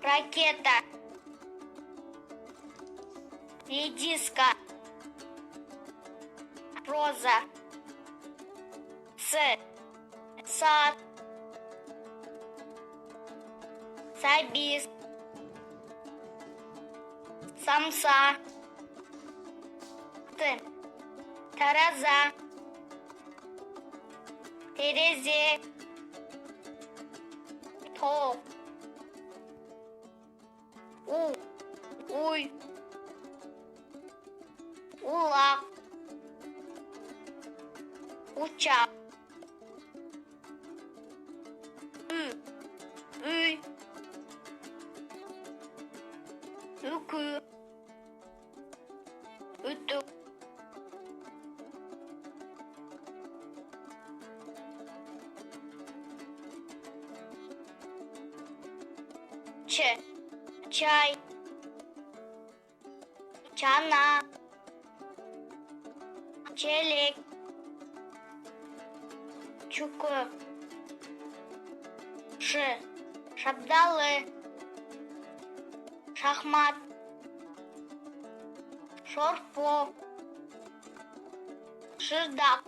Ракета. Редиска. Роза. Сад. Сабис. Самса. Тараза. Терезе. Уй. Улак. Учак. Үй. Үкі. Үтік. Чай. Чана. Челек. Чуку. Шабдалы. Шахмат. Шорпо. Шырдак.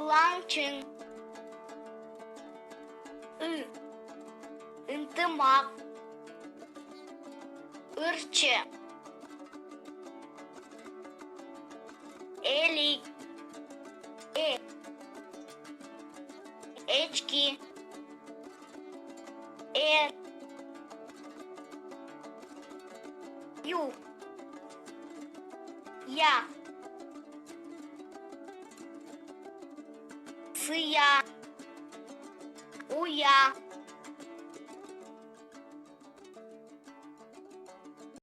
Ланчин. Ынтымак. Ырчы. Элик. Эчки. Я. Сыя. Уя.